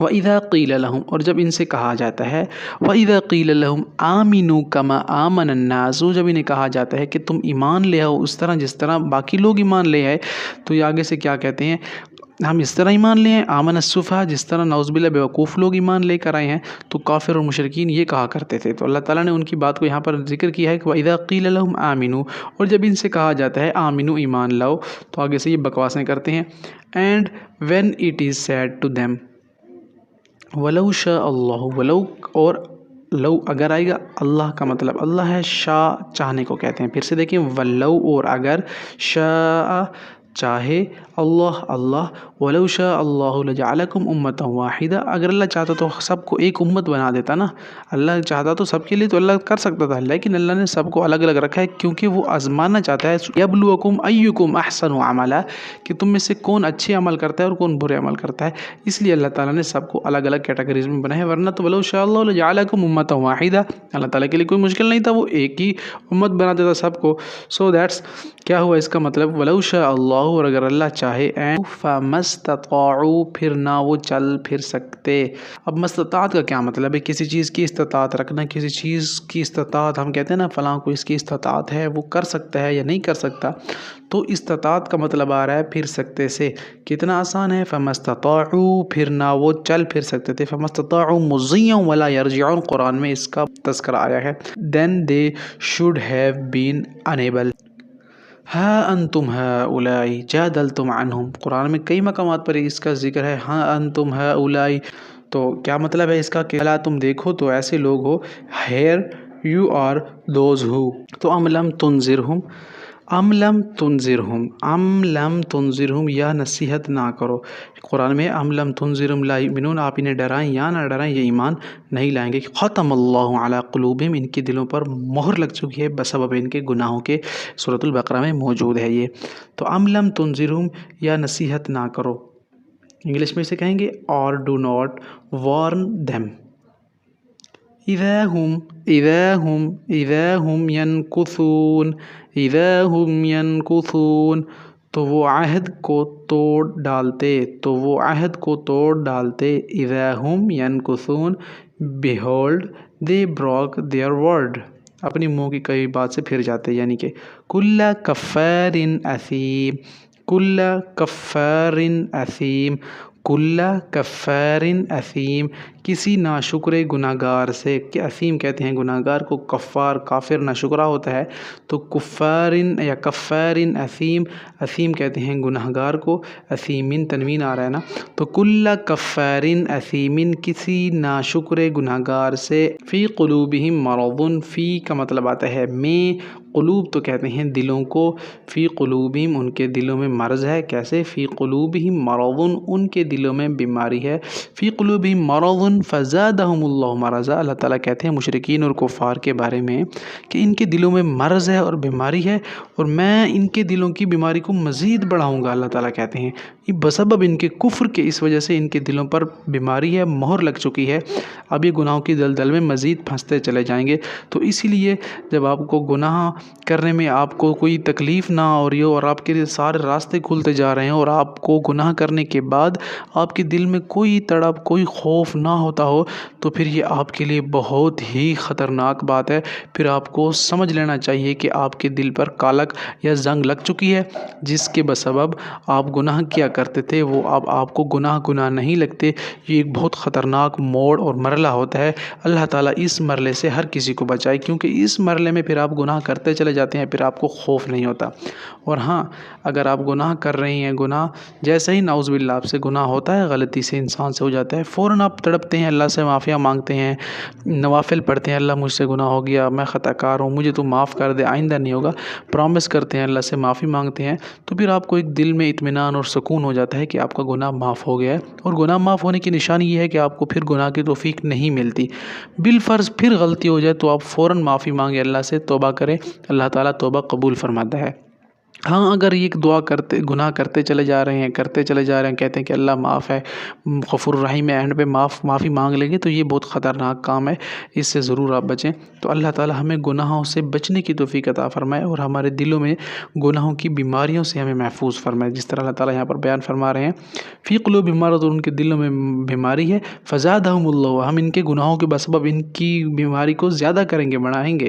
وَإِذَا قِيلَ لَهُمْ، اور جب ان سے کہا جاتا ہے وَإِذَا قِيلَ لَهُمْ آمِنُوا كَمَا آمَنَ النَّاسُ، جب انہیں کہا جاتا ہے کہ تم ایمان لے آؤ اس طرح جس طرح باقی لوگ ایمان لے آئے، تو یہ آگے سے کیا کہتے ہیں، ہم اس طرح ایمان لے آئے، آمن السفہاء، جس طرح نعوذ باللہ بیوقوف لوگ ایمان لے کر آئے ہیں، تو کافر اور مشرکین یہ کہا کرتے تھے۔ تو اللہ تعالیٰ نے ان کی بات کو یہاں پر ذکر کیا ہے کہ وَإِذَا قِيلَ لَهُمْ آمِنُوا، اور جب ان سے کہا جاتا ہے آمنو ایمان لاؤ، تو آگے سے یہ بکواسیں کرتے ہیں۔ And when it is said to them وَلَوْ شَاءَ اللَّهُ، ولو اور لو اگر آئے گا، اللہ کا مطلب اللہ ہے، شاء چاہنے کو کہتے ہیں۔ پھر سے دیکھیں، ولو اور اگر، شاء چاہے، اللہ ولو شاء اللہ لجعلکم امۃ واحدہ، اگر اللہ چاہتا تو سب کو ایک امت بنا دیتا نا، اللہ چاہتا تو سب کے لیے تو اللہ کر سکتا تھا، لیکن اللہ نے سب کو الگ الگ رکھا ہے کیونکہ وہ آزمانا چاہتا ہے، یبلوکم ایکم احسن عملا، کہ تم میں سے کون اچھے عمل کرتا ہے اور کون برے عمل کرتا ہے، اس لیے اللہ تعالیٰ نے سب کو الگ الگ کیٹیگریز میں بنایا ہے، ورنہ تو ولو شاء اللہ لجعلکم امۃ واحدہ، اللہ تعالیٰ کے لیے کوئی مشکل نہیں تھا، وہ ایک ہی امت بنا دیتا سب کو۔ سو دیٹس کیا ہوا اس کا مطلب، ولو شاء اللہ، اور اگر اللہ چاہے، فمستطاعوا، پھر نہ وہ چل پھر سکتے۔ اب مستطاعت کا کیا مطلب ہے، کسی چیز کی استطاعت رکھنا، کسی چیز کی استطاعت، ہم کہتے ہیں نا فلاں کو اس کی استطاعت ہے، وہ کر سکتا ہے یا نہیں کر سکتا، تو استطاعت کا مطلب آ رہا ہے پھر سکتے سے، کتنا آسان ہے، فمستطاعوا، پھر نہ وہ چل پھر سکتے تھے، فمستطاعوا مضیا ولا یرجعون، قرآن میں اس کا تذکرہ آیا ہے، then they should have been unable۔ ہاں انتم ہؤلاء جادلتم عنہم، قرآن میں کئی مقامات پر اس کا ذکر ہے، ہاں انتم ہؤلاء، تو کیا مطلب ہے اس کا کہ اللہ تم دیکھو تو ایسے لوگ ہو، ہیئر یو آر دوز ہو، تو ام لم تنذرہم، ام لم تنذرہم، ام لم تنذرہم، یا نصیحت نہ کرو، قرآن میں ام لم تنذرہم لا یؤمنون، آپ انہیں ڈرائیں یا نہ ڈرائیں یہ ایمان نہیں لائیں گے، ختم اللہ علی قلوبہم، ان کے دلوں پر مہر لگ چکی ہے بسبب ان کے گناہوں کے، سورۃ البقرہ میں موجود ہے یہ، تو ام لم تنذرہم، یا نصیحت نہ کرو، انگلش میں اسے کہیں گے اور ڈو ناٹ وارن دیم، اذا ہم ینکثون، اذا ہم ینکثون، تو وہ عہد کو توڑ ڈالتے، تو وہ عہد کو توڑ ڈالتے، اذا ہم ینکثون، behold they broke their word، اپنی منہ کی کئی بات سے پھر جاتے، یعنی کہ کل کفار اثیم، کل کفار اثیم، کل کفار اثیم، کسی ناشکر گناہ گار سے، کہ اثیم کہتے ہیں گناہ گار کو، کفار کافر ناشکرہ ہوتا ہے، تو کفار یا کفار اثیم، اثیم کہتے ہیں گناہ گار کو، اثیمن تنوین آ رہا ہے نا، تو کل کفار اثیمن، کسی ناشکر گناہ گار سے، فی قلوبہم مرض، فی کا مطلب آتا ہے میں، قلوب تو کہتے ہیں دلوں کو، فی قلوبہم ان کے دلوں میں مرض ہے، کیسے، فی قلوبہم مرض ان کے دلوں میں بیماری ہے، فی قلوبہم مرض فزادہم اللہ مرضا، اللہ تعالیٰ کہتے ہیں مشرکین اور کفار کے بارے میں کہ ان کے دلوں میں مرض ہے اور بیماری ہے، اور میں ان کے دلوں کی بیماری کو مزید بڑھاؤں گا، اللہ تعالیٰ کہتے ہیں یہ بسبب ان کے کفر کے، اس وجہ سے ان کے دلوں پر بیماری ہے، مہر لگ چکی ہے، اب یہ گناہوں کی دلدل میں مزید پھنستے چلے جائیں گے، تو اسی لیے جب آپ کو گناہ کرنے میں آپ کو کوئی تکلیف نہ ہو رہی ہو اور آپ کے لیے سارے راستے کھلتے جا رہے ہیں، اور آپ کو گناہ کرنے کے بعد آپ کے دل میں کوئی تڑپ، کوئی خوف نہ ہوتا ہو، تو پھر یہ آپ کے لیے بہت ہی خطرناک بات ہے، پھر آپ کو سمجھ لینا چاہیے کہ آپ کے دل پر کالک یا زنگ لگ چکی ہے، جس کے بسبب آپ گناہ کیا کرتے تھے وہ اب آپ کو گناہ نہیں لگتے، یہ ایک بہت خطرناک موڑ اور مرحلہ ہوتا ہے، اللہ تعالیٰ اس مرحلے سے ہر کسی کو بچائے، کیونکہ اس مرحلے میں پھر آپ گناہ کرتے چلے جاتے ہیں، پھر آپ کو خوف نہیں ہوتا، اور ہاں اگر آپ گناہ کر رہی ہیں، گناہ جیسے ہی نعوذ باللہ آپ سے گناہ ہوتا ہے، غلطی سے انسان سے ہو جاتا ہے، فوراً آپ تڑپتے ہیں، اللہ سے معافیاں مانگتے ہیں، نوافل پڑھتے ہیں، اللہ مجھ سے گناہ ہو گیا، میں خطا کار ہوں، مجھے تو معاف کر دے، آئندہ نہیں ہوگا، پرومس کرتے ہیں، اللہ سے معافی مانگتے ہیں، تو پھر آپ کو ایک دل میں اطمینان اور سکون ہو جاتا ہے کہ آپ کا گناہ معاف ہو گیا ہے، اور گناہ معاف ہونے کی نشانی یہ ہے کہ آپ کو پھر گناہ کی توفیق نہیں ملتی، بالفرض پھر غلطی ہو جائے تو آپ فوراً معافی مانگیں اللہ سے، توبہ کریں، اللہ تعالیٰ توبہ قبول فرماتا ہے۔ ہاں اگر یہ دعا کرتے گناہ کرتے چلے جا رہے ہیں کہتے ہیں کہ اللہ معاف ہے، غفور الرحیم ہے، اینڈ پہ معافی مانگ لیں گے تو یہ بہت خطرناک کام ہے، اس سے ضرور آپ بچیں۔ تو اللہ تعالی ہمیں گناہوں سے بچنے کی توفیق عطا فرمائے اور ہمارے دلوں میں گناہوں کی بیماریوں سے ہمیں محفوظ فرمائے، جس طرح اللہ تعالی یہاں پر بیان فرما رہے ہیں فی قلوبہم مرض، ان کے دلوں میں بیماری ہے، فزادہم اللہ، ہم ان کے گناہوں کے بسبب ان کی بیماری کو زیادہ کریں گے، بڑھائیں گے۔